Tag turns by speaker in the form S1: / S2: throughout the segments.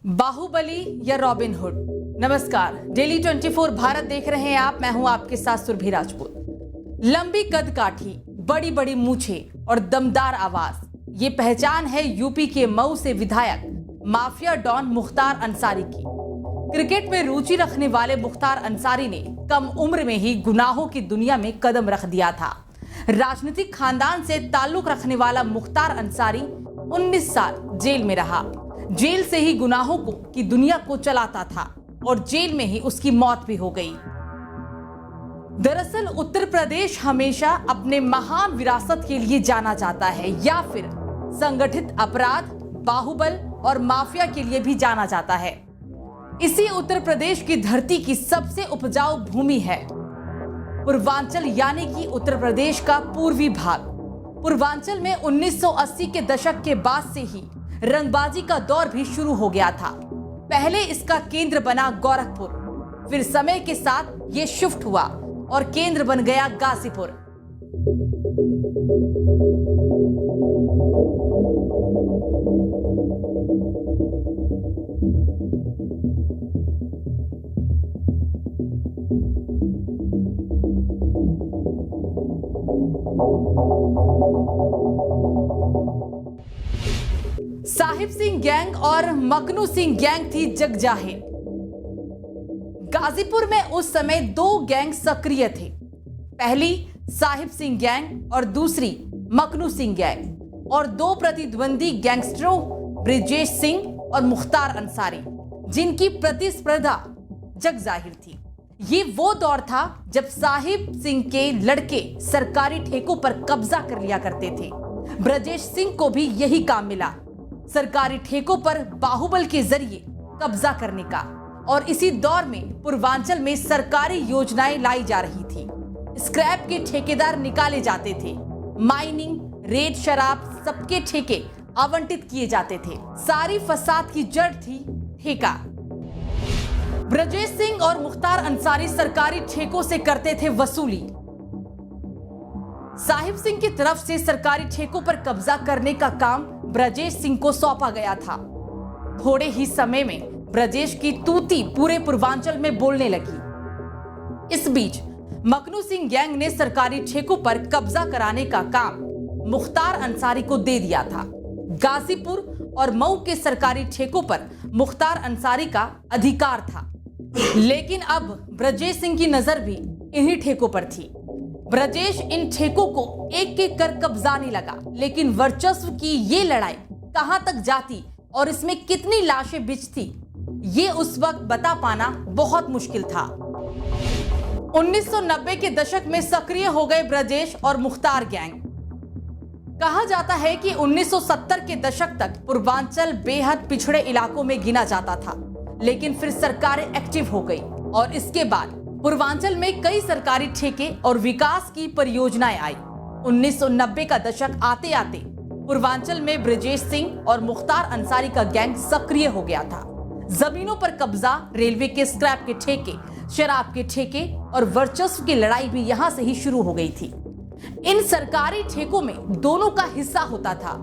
S1: बाहुबली या robin hood. नमस्कार, daily 24 Bharat देख रहे हैं आप। मैं हूं आपके साथ सुरभि राजपूत। लंबी कद काठी, बड़ी बड़ी मूछें और दमदार आवाज, ये पहचान है यूपी के मऊ से विधायक माफिया डॉन मुख्तार अंसारी की। क्रिकेट में रुचि रखने वाले मुख्तार अंसारी ने कम उम्र में ही गुनाहों की दुनिया में कदम रख दिया था। राजनीतिक खानदान से ताल्लुक रखने वाला मुख्तार अंसारी 19 साल जेल में रहा। जेल से ही गुनाहों की दुनिया को चलाता था और जेल में ही उसकी मौत भी हो गई। दरअसल उत्तर प्रदेश हमेशा अपने महान विरासत के लिए जाना जाता है, या फिर संगठित अपराध, बाहुबल और माफिया के लिए भी जाना जाता है। इसी उत्तर प्रदेश की धरती की सबसे उपजाऊ भूमि है पूर्वांचल, यानी कि उत्तर प्रदेश का पूर्वी भाग। पूर्वांचल में 1980 के दशक के बाद से ही रंगबाजी का दौर भी शुरू हो गया था। पहले इसका केंद्र बना गोरखपुर, फिर समय के साथ ये शिफ्ट हुआ और केंद्र बन गया गाजीपुर। साहिब सिंह गैंग और मकनू सिंह गैंग थी जगजाहिर। गाजीपुर में उस समय दो गैंग सक्रिय थे, पहली साहिब सिंह गैंग और दूसरी मकनू सिंह गैंग, और दो प्रतिद्वंदी गैंगस्टरों ब्रजेश सिंह और मुख्तार अंसारी, जिनकी प्रतिस्पर्धा जगजाहिर थी। ये वो दौर था जब साहिब सिंह के लड़के सरकारी ठेकों पर कब्जा कर लिया करते थे। ब्रजेश सिंह को भी यही काम मिला, सरकारी ठेकों पर बाहुबल के जरिए कब्जा करने का। और इसी दौर में पूर्वांचल में सरकारी योजनाएं लाई जा रही थी। स्क्रैप के ठेकेदार निकाले जाते थे, माइनिंग, रेत, शराब, सबके ठेके आवंटित किए जाते थे। सारी फसाद की जड़ थी ठेका। ब्रजेश सिंह और मुख्तार अंसारी सरकारी ठेकों से करते थे वसूली। साहिब सिंह की तरफ से सरकारी ठेकों पर कब्जा करने का काम ब्रजेश सिंह को सौंपा गया था। थोड़े ही समय में ब्रजेश की तूती पूरे पूर्वांचल में बोलने लगी। इस बीच मकनू सिंह गैंग ने सरकारी ठेकों पर कब्जा कराने का काम मुख्तार अंसारी को दे दिया था। गाजीपुर और मऊ के सरकारी ठेकों पर मुख्तार अंसारी का अधिकार था, लेकिन अब ब्रजेश सिंह की नजर भी इन्हीं ठेकों पर थी। ब्रजेश इन ठेकों को एक एक कर कब्जाने लगा, लेकिन वर्चस्व की ये लड़ाई कहां तक जाती और इसमें कितनी लाशें बिछती, ये उस वक्त बता पाना बहुत मुश्किल था। 1990 के दशक में सक्रिय हो गए ब्रजेश और मुख्तार गैंग। कहा जाता है कि 1970 के दशक तक पूर्वांचल बेहद पिछड़े इलाकों में गिना जाता था, लेकिन फिर सरकारें एक्टिव हो गई और इसके बाद पूर्वांचल में कई सरकारी ठेके और विकास की परियोजनाएं आई। 1990 का दशक आते आते पूर्वांचल में ब्रजेश सिंह और मुख्तार अंसारी का गैंग सक्रिय हो गया था। जमीनों पर कब्जा, रेलवे के स्क्रैप के ठेके, शराब के ठेके और वर्चस्व की लड़ाई भी यहां से ही शुरू हो गई थी। इन सरकारी ठेकों में दोनों का हिस्सा होता था।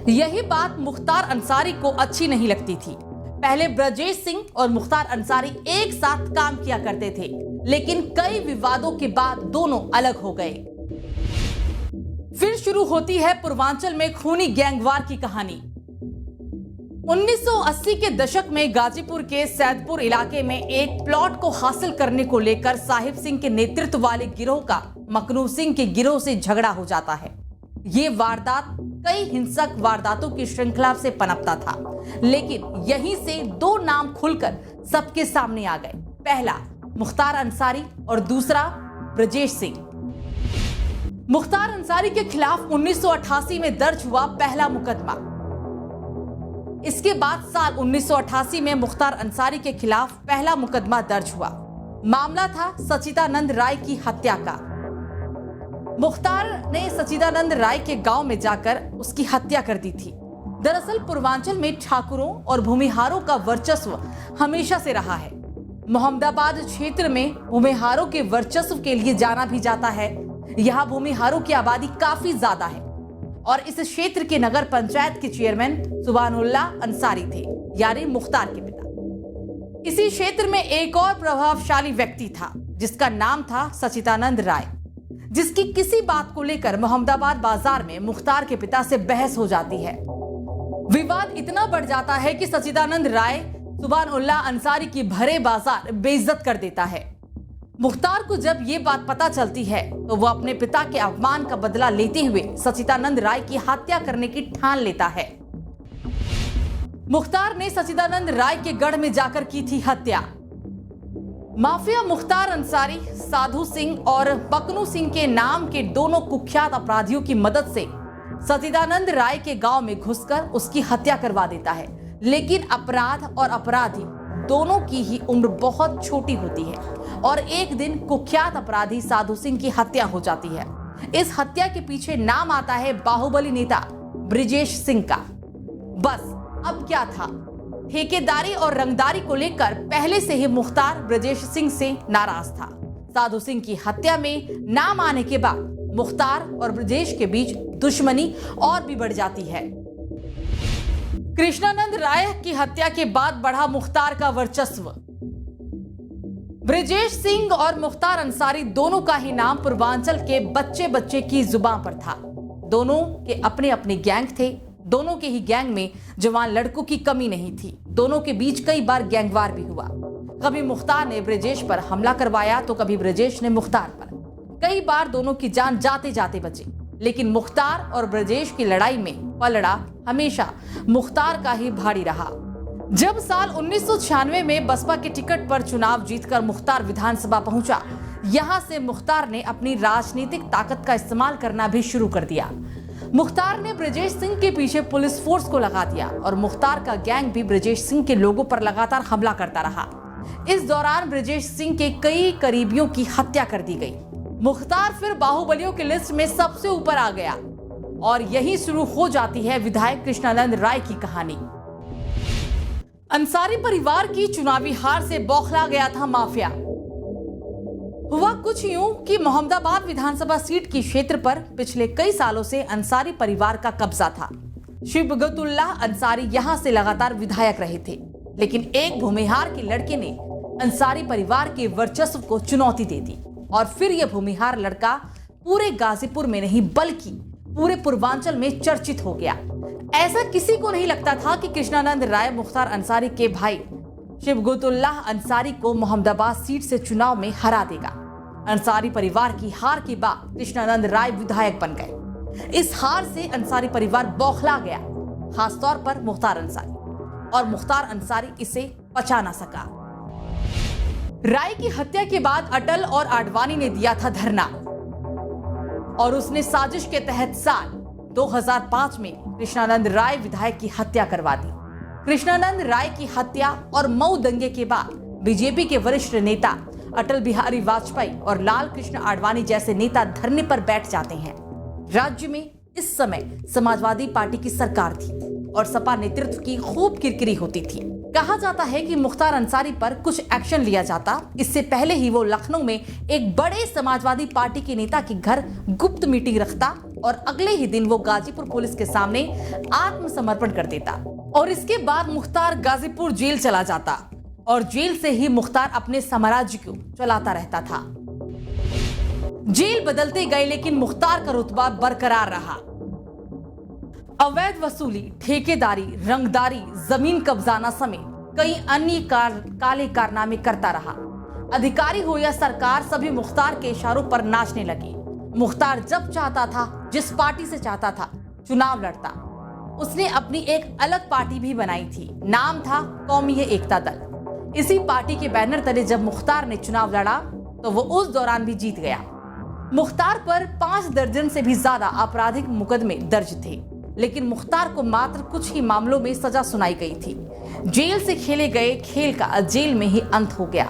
S1: यही बात मुख्तार अंसारी को अच्छी नहीं लगती थी। पहले ब्रजेश सिंह और मुख्तार अंसारी एक साथ काम किया करते थे, लेकिन कई विवादों के बाद दोनों अलग हो गए। फिर शुरू होती है पूर्वांचल में खूनी गैंगवार की कहानी। 1980 के दशक में गाजीपुर के सैदपुर इलाके में एक प्लॉट को हासिल करने को लेकर साहिब सिंह के नेतृत्व वाले गिरोह का मकनू सिंह के गिरोह से झगड़ा हो जाता है। ये वारदात कई हिंसक वारदातों की श्रृंखला से पनपता था, लेकिन यहीं से दो नाम खुलकर सबके सामने आ गए। पहला मुख्तार अंसारी और दूसरा ब्रजेश सिंह। मुख्तार अंसारी के खिलाफ 1988 में दर्ज हुआ पहला मुकदमा। इसके बाद साल 1988 में मुख्तार अंसारी के खिलाफ पहला मुकदमा दर्ज हुआ। मामला था सचिदानंद राय की हत्या का। मुख्तार ने सचिदानंद राय के गांव में जाकर उसकी हत्या कर दी थी। दरअसल पूर्वांचल में ठाकुरों और भूमिहारों का वर्चस्व हमेशा से रहा है। मोहम्मदाबाद क्षेत्र में भूमिहारों के वर्चस्व के लिए जाना भी जाता है। यहाँ भूमिहारों की आबादी काफी ज्यादा है और इस क्षेत्र के नगर पंचायत के चेयरमैन सुभानुल्लाह अंसारी थे। यानी मुख्तार के पिता। इसी क्षेत्र में एक और प्रभावशाली व्यक्ति था जिसका नाम था सचिदानंद राय, जिसकी किसी बात को लेकर मोहम्मदाबाद बाजार में मुख्तार के पिता से बहस हो जाती है। विवाद इतना बढ़ जाता है कि सचिदानंद राय सुभान उल्लाह अंसारी की भरे बाजार बेइज्जत कर देता है। मुख्तार को जब ये बात पता चलती है तो वो अपने पिता के अपमान का बदला लेते हुए सचिदानंद राय की हत्या करने की ठान लेता है। मुख्तार ने सचिदानंद राय के गढ़ में जाकर की थी हत्या। माफिया मुख्तार अंसारी साधु सिंह और पकनू सिंह के नाम के दोनों कुख्यात अपराधियों की मदद से सचिदानंद राय के गांव में घुसकर उसकी हत्या करवा देता है। लेकिन अपराध और अपराधी दोनों की ही उम्र बहुत छोटी होती है और एक दिन कुख्यात अपराधी साधु सिंह की हत्या हो जाती है। इस हत्या के पीछे नाम आता है बाहुबली नेता ब्रिजेश सिंह का। बस अब क्या था, ठेकेदारी और रंगदारी को लेकर पहले से ही मुख्तार ब्रिजेश सिंह से नाराज था। साधु सिंह की हत्या में नाम आने के बाद मुख्तार और ब्रिजेश के बीच दुश्मनी और भी बढ़ जाती है। कृष्णानंद राय की हत्या के बाद बढ़ा मुख्तार का वर्चस्व। ब्रिजेश सिंह और मुख्तार अंसारी दोनों का ही नाम पूर्वांचल के बच्चे बच्चे की जुबान पर था। दोनों के अपने अपने गैंग थे। दोनों के ही गैंग में जवान लड़कों की कमी नहीं थी। दोनों के बीच कई बार गैंगवार भी हुआ। कभी मुख्तार ने ब्रिजेश पर हमला करवाया तो कभी ब्रिजेश ने मुख्तार पर। कई बार दोनों की जान जाते जाते बची, लेकिन मुख्तार और ब्रिजेश की लड़ाई में पलड़ा हमेशा मुख्तार का ही भारी रहा। जब साल 1996 में बसपा के टिकट पर चुनाव जीतकर मुख्तार विधानसभा पहुंचा, यहां से मुख्तार ने अपनी राजनीतिक ताकत का इस्तेमाल करना भी शुरू कर दिया। मुख्तार ने ब्रिजेश सिंह के पीछे पुलिस फोर्स को लगा दिया और मुख्तार का गैंग भी ब्रिजेश सिंह के लोगों पर लगातार हमला करता रहा। इस दौरान ब्रिजेश सिंह के कई करीबियों की हत्या कर दी गई। मुख्तार फिर बाहुबलियों की लिस्ट में सबसे ऊपर आ गया और यही शुरू हो जाती है विधायक कृष्णानंद राय की कहानी। अंसारी परिवार की चुनावी हार से बौखला गया था माफिया। हुआ कुछ यूं कि मोहम्मदाबाद विधानसभा सीट की क्षेत्र पर पिछले कई सालों से अंसारी परिवार का कब्जा था। शिबगतुल्लाह अंसारी यहां से लगातार विधायक रहे थे, लेकिन एक भूमिहार के लड़के ने अंसारी परिवार के वर्चस्व को चुनौती दे दी और फिर यह भूमिहार लड़का पूरे गाजीपुर में नहीं बल्कि पूरे पूर्वांचल में चर्चित हो गया। ऐसा किसी को नहीं लगता था कि कृष्णानंद राय मुख्तार अंसारी के भाई शिबगतुल्लाह अंसारी को मोहम्मदाबाद सीट से चुनाव में हरा देगा। अंसारी परिवार की हार के बाद कृष्णानंद राय विधायक बन गए। इस हार से अंसारी परिवार बौखला गया, खासतौर पर मुख्तार अंसारी, और मुख्तार अंसारी इसे पचा ना सका। राय की हत्या के बाद अटल और आडवाणी ने दिया था धरना और उसने साजिश के तहत साल 2005 में कृष्णानंद राय विधायक की हत्या करवा दी। कृष्णानंद राय की हत्या और मऊ दंगे के बाद बीजेपी के वरिष्ठ नेता अटल बिहारी वाजपेयी और लाल कृष्ण आडवाणी जैसे नेता धरने पर बैठ जाते हैं। राज्य में इस समय समाजवादी पार्टी की सरकार थी और सपा नेतृत्व की खूब किरकिरी होती थी। कहा जाता है कि मुख्तार अंसारी पर कुछ एक्शन लिया जाता, इससे पहले ही वो लखनऊ में एक बड़े समाजवादी पार्टी के नेता के घर गुप्त मीटिंग रखता और अगले ही दिन वो गाजीपुर पुलिस के सामने आत्मसमर्पण कर देता और इसके बाद मुख्तार गाजीपुर जेल चला जाता और जेल से ही मुख्तार अपने साम्राज्य को चलाता रहता था। जेल बदलते गए लेकिन मुख्तार का रुतबा बरकरार रहा। अवैध वसूली, ठेकेदारी, रंगदारी, जमीन कब्जाना समेत कई अन्य काले कारनामे करता रहा। अधिकारी हो या सरकार, सभी मुख्तार के इशारों पर नाचने लगे। मुख्तार जब चाहता था, जिस पार्टी से चाहता था, चुनाव लड़ता। उसने अपनी एक अलग पार्टी भी बनाई थी, नाम था कौमी एकता दल। इसी पार्टी के बैनर तले जब मुख्तार ने चुनाव लड़ा तो वो उस दौरान भी जीत गया। मुख्तार पर 5 दर्जन से भी ज्यादा आपराधिक मुकदमे दर्ज थे, लेकिन मुख्तार को मात्र कुछ ही मामलों में सजा सुनाई गई थी। जेल से खेले गए खेल का जेल में ही अंत हो गया।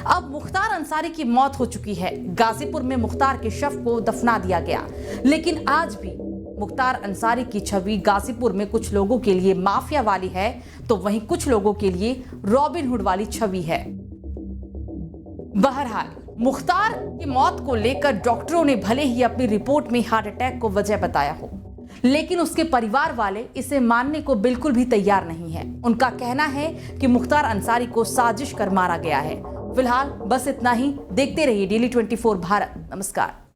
S1: अब मुख्तार अंसारी की मौत हो चुकी है। गाजीपुर में मुख्तार के शव को दफना दिया गया, लेकिन आज भी मुख्तार अंसारी की छवि गाजीपुर में कुछ लोगों के लिए माफिया वाली है तो वहीं कुछ लोगों के लिए रॉबिन हुड वाली छवि है। बहरहाल मुख्तार की मौत को लेकर डॉक्टरों ने भले ही अपनी रिपोर्ट में हार्ट अटैक को वजह बताया हो, लेकिन उसके परिवार वाले इसे मानने को बिल्कुल भी तैयार नहीं है। उनका कहना है कि मुख्तार अंसारी को साजिश कर मारा गया है। फिलहाल बस इतना ही। देखते रहिए डेली 24 भारत। नमस्कार।